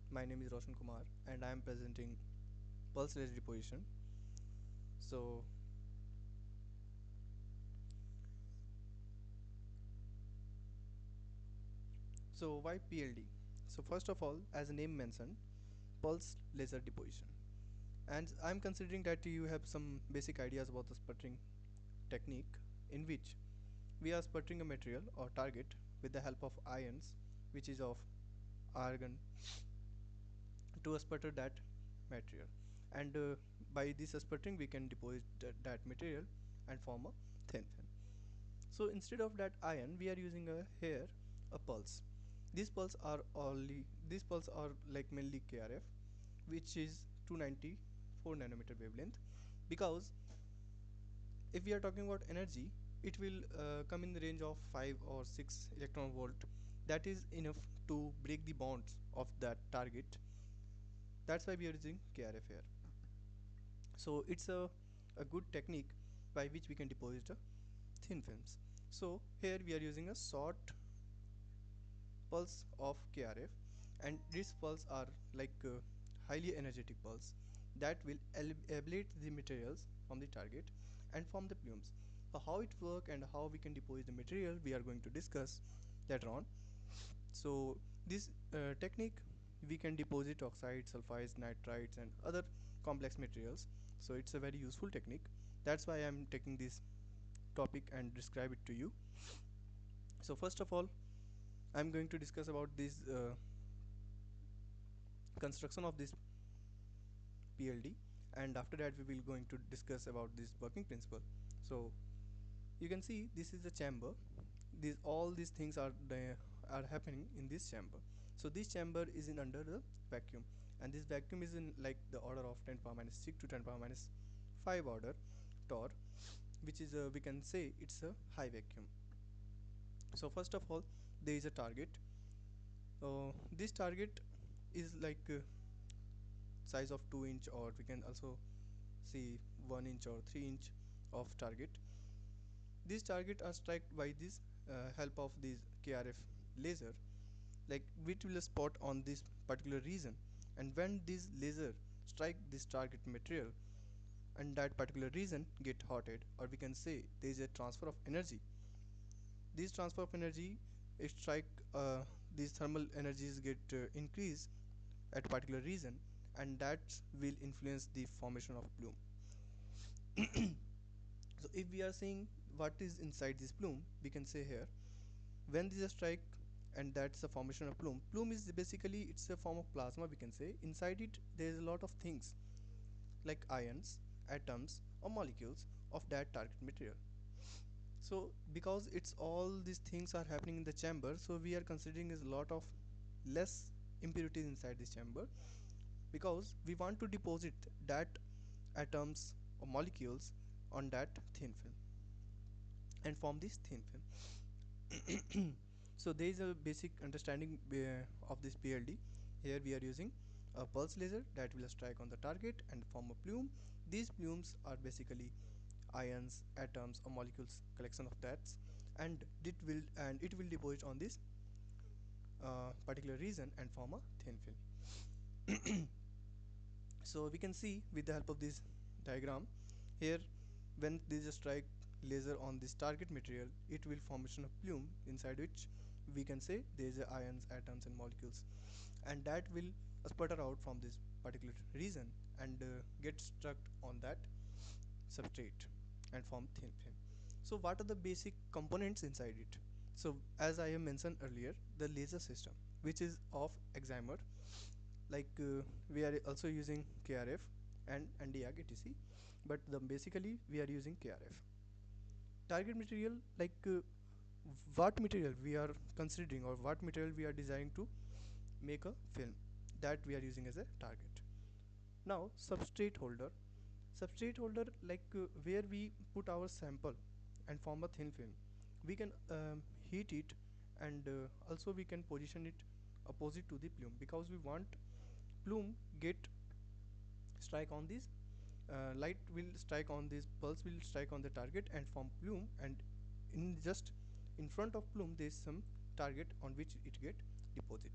My name is Roshan Kumar and I am presenting pulse-less deposition. So, so why PLD? So first of all, as the name mentioned, pulse laser deposition. And I'm considering that you have some basic ideas about the sputtering technique in which we are sputtering a material or target with the help of ions, which is of argon, to sputter that material. And by this sputtering, we can deposit that material and form a thin film. So instead of that ion, we are using here a pulse. These pulse are like mainly KRF, which is 294 nanometer wavelength. Because if we are talking about energy, it will come in the range of 5 or 6 electron volt. That is enough to break the bonds of that target. That's why we are using KRF here. So it's a good technique by which we can deposit thin films. So here we are using a short pulse of KRF, and these pulse are like highly energetic pulse that will ablate the materials from the target and form the plumes. How it work and how we can deposit the material, we are going to discuss later on. So this technique, we can deposit oxides, sulfides, nitrides and other complex materials. So it's a very useful technique. That's why I'm taking this topic and describe it to you. So first of all, I'm going to discuss about this construction of this PLD, and after that we will going to discuss about this working principle. So you can see this is the chamber. These all these things are happening in this chamber. So this chamber is in under the vacuum, and this vacuum is in like the order of 10 power minus 6 to 10 power minus 5 order torr, which is we can say it's a high vacuum. So first of all, there is a target. This target is like size of 2 inch, or we can also see 1 inch or 3 inch of target. These target are struck by this help of this KRF laser, like which will spot on this particular region, and when this laser strike this target material and that particular region get hotted, or we can say there is a transfer of energy. This transfer of energy is strike these thermal energies get increased at a particular region, and that will influence the formation of plume. So if we are seeing what is inside this plume, we can say here, when this is a strike and that's the formation of plume. Plume is basically it's a form of plasma, we can say. Inside it there is a lot of things like ions, atoms or molecules of that target material. So because it's all these things are happening in the chamber, so we are considering is a lot of less impurities inside this chamber, because we want to deposit that atoms or molecules on that thin film and form this thin film. So there is a basic understanding of this PLD. Here we are using a pulse laser that will strike on the target and form a plume. These plumes are basically ions, atoms or molecules collection of that, and it will deposit on this particular region and form a thin film. So we can see with the help of this diagram here, when there is a strike laser on this target material, it will formation a plume inside which we can say there is ions, atoms and molecules, and that will sputter out from this particular region and get stuck on that substrate and form thin film. So what are the basic components inside it? So as I have mentioned earlier, the laser system, which is of excimer, like we are also using KRF and Nd:YAG etc, but basically we are using KRF. Target material, like what material we are considering or what material we are designing to make a film, that we are using as a target. Now substrate holder, like where we put our sample and form a thin film. We can heat it, and also we can position it opposite to the plume, because we want plume get strike on this light will strike on this pulse will strike on the target and form plume, and in just in front of plume there is some target on which it get deposit.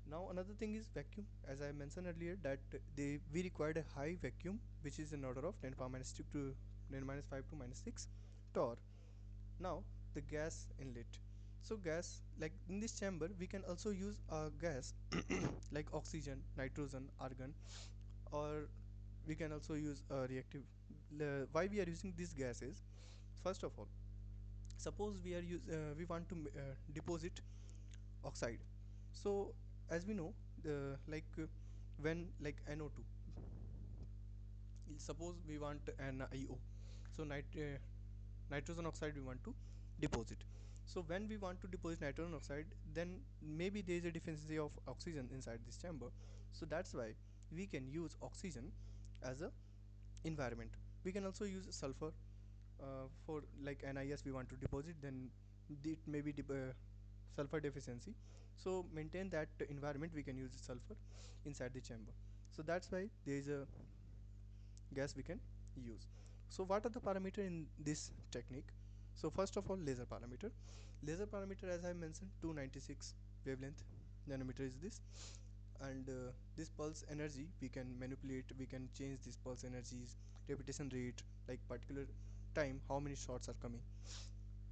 Now another thing is vacuum. As I mentioned earlier that we required a high vacuum which is in order of 10 power minus 2 to 10 minus 5 to minus 6 torr. Now the gas inlet. So gas, like in this chamber we can also use a gas like oxygen, nitrogen, argon, or we can also use a reactive. Why we are using these gases? First of all, suppose we want to deposit oxide. So as we know, the when like NO2, suppose we want NiO, so nitrogen oxide we want to deposit. So when we want to deposit nitrogen oxide, then maybe there is a deficiency of oxygen inside this chamber. So that's why we can use oxygen as a environment. We can also use sulfur for like NiS we want to deposit, then it may be sulfur deficiency. So maintain that environment, we can use sulfur inside the chamber. So that's why there is a gas we can use. So what are the parameter in this technique? So first of all, laser parameter, as I mentioned, 296 wavelength nanometer is this. And this pulse energy we can manipulate, we can change this pulse energies, repetition rate, like particular time how many shots are coming.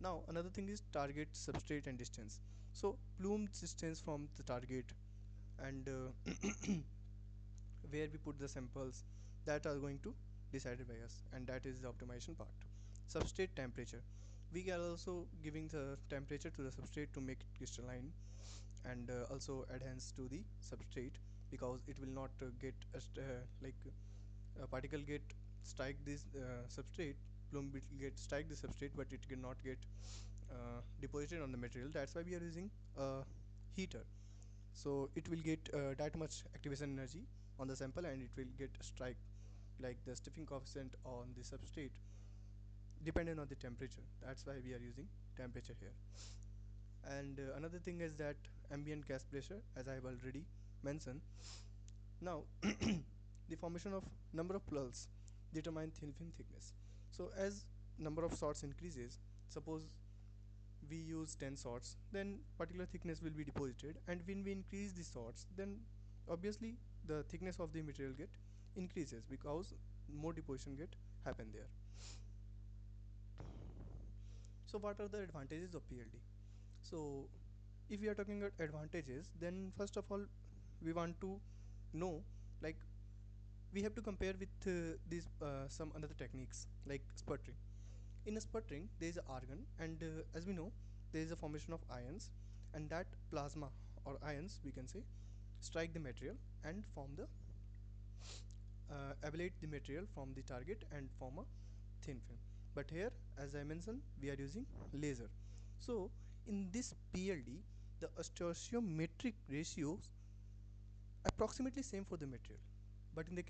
Now another thing is target, substrate and distance. So plume distance from the target, and where we put the samples, that are going to decided by us, and that is the optimization part. Substrate temperature, we are also giving the temperature to the substrate to make it crystalline, and also adherence to the substrate, because it will not get a particle get strike this substrate, plume will get strike the substrate, but it cannot get deposited on the material. That's why we are using a heater. So it will get that much activation energy on the sample, and it will get strike like the stiffening coefficient on the substrate depending on the temperature. That's why we are using temperature here. And another thing is that ambient gas pressure, as I have already mentioned. Now the formation of number of plurals determine thin film thickness. So as number of sorts increases, suppose we use 10 sorts, then particular thickness will be deposited, and when we increase the sorts, then obviously the thickness of the material get increases, because more deposition get happen there. So what are the advantages of PLD? So if we are talking about advantages, then first of all we want to know, like we have to compare with these some other techniques like sputtering. In a sputtering there is a argon, and as we know, there is a formation of ions, and that plasma or ions we can say strike the material and form the ablate the material from the target and form a thin film. But here, as I mentioned, we are using laser. So in this PLD, the stoichiometric ratios approximately same for the material, but in the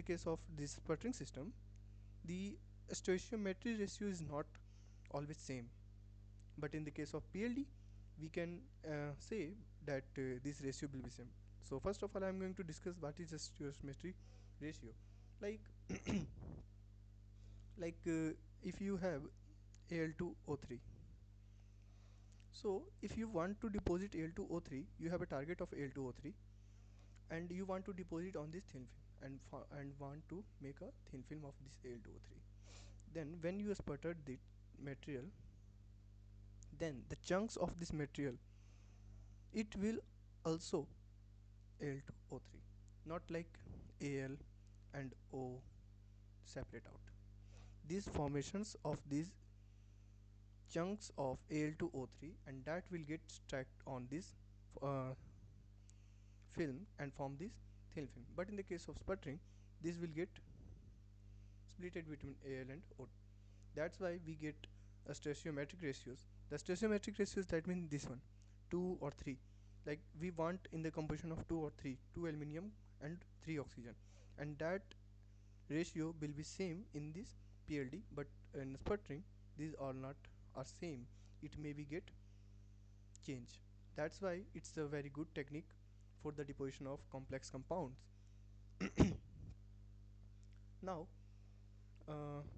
case of this sputtering system, the stoichiometry ratio is not always same. But in the case of PLD, we can say that this ratio will be same. So first of all, I am going to discuss what is a stoichiometry ratio. Like if you have Al2O3, so if you want to deposit Al2O3, you have a target of Al2O3, and you want to deposit on this thin film, and want to make a thin film of this Al2O3. Then when you sputter the material, then the chunks of this material, it will also Al2O3, not like Al and O separate out. These formations of these chunks of Al2O3, and that will get stacked on this uh, film and form this thin film. But in the case of sputtering, this will get splitted between Al and O. That's why we get a stoichiometric ratios. The stoichiometric ratios, that means this one, 2 or 3. Like we want in the composition of 2 or 3, 2 aluminium and 3 oxygen, and that ratio will be same in this PLD. But in sputtering, these are not are same. It may be get change. That's why it's a very good technique for the deposition of complex compounds. Now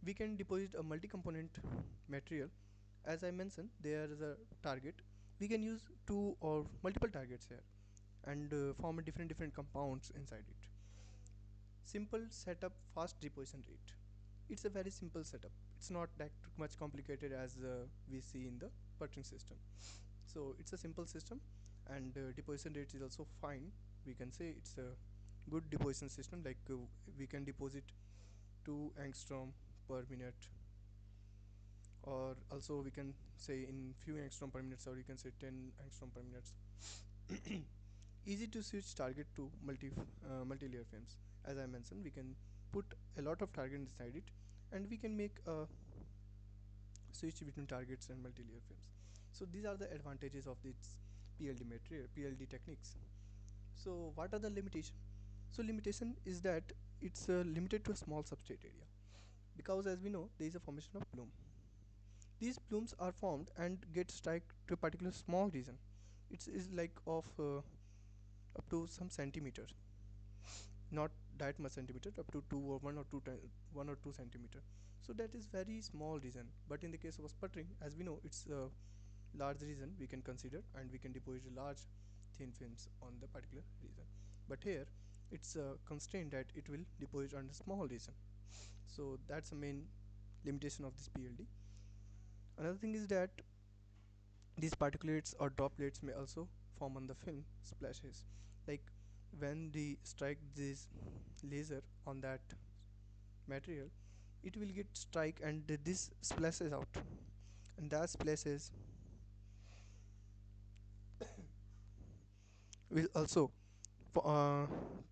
we can deposit a multi-component material. As I mentioned, there is a target, We can use two or multiple targets here and form a different compounds inside it. Simple setup, fast deposition rate. It's a very simple setup. It's not that much complicated as we see in the puttering system. So it's a simple system, and deposition rate is also fine. We can say it's a good deposition system, like we can deposit 2 angstrom per minute, or also we can say in few angstrom per minute, or you can say 10 angstrom per minute. Easy to switch target to multi-layer frames. As I mentioned, we can put a lot of target inside it, and we can make a switch between targets and multi-layer frames. So these are the advantages of this PLD material, PLD techniques. So what are the limitation? So limitation is that it's limited to a small substrate area, because as we know there is a formation of plume. These plumes are formed and get stuck to a particular small region. It is like of up to some centimeters, not that much centimeter, up to 2 or 1 or 2 1 or 2 centimeter. So that is very small region, but in the case of sputtering, as we know, it's a large region we can consider, and we can deposit large thin films on the particular region. But here it's a constraint that it will deposit on a small region. So that's the main limitation of this PLD. Another thing is that these particulates or droplets may also form on the film splashes, like when they strike this laser on that material, it will get strike and this splashes out, and that splashes will also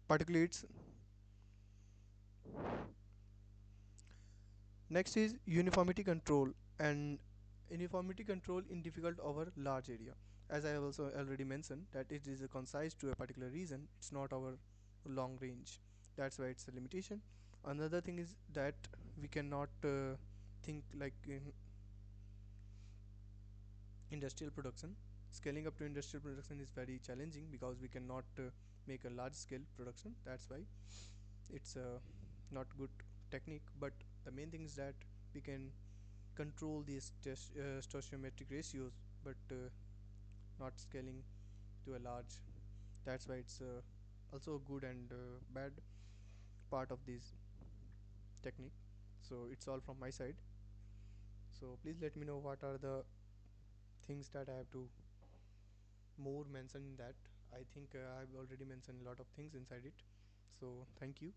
particulates. Next is uniformity control, and uniformity control in difficult over large area. As I have also already mentioned that it is a concise to a particular region, it's not our long range. That's why it's a limitation. Another thing is that we cannot think like in industrial production. Scaling up to industrial production is very challenging because we cannot make a large scale production. That's why it's not good technique. But the main thing is that we can control these stoichiometric ratios, but not scaling to a large. That's why it's also a good and bad part of this technique. So it's all from my side. So please let me know what are the things that I have to more mention in that. I think I've already mentioned a lot of things inside it. So thank you.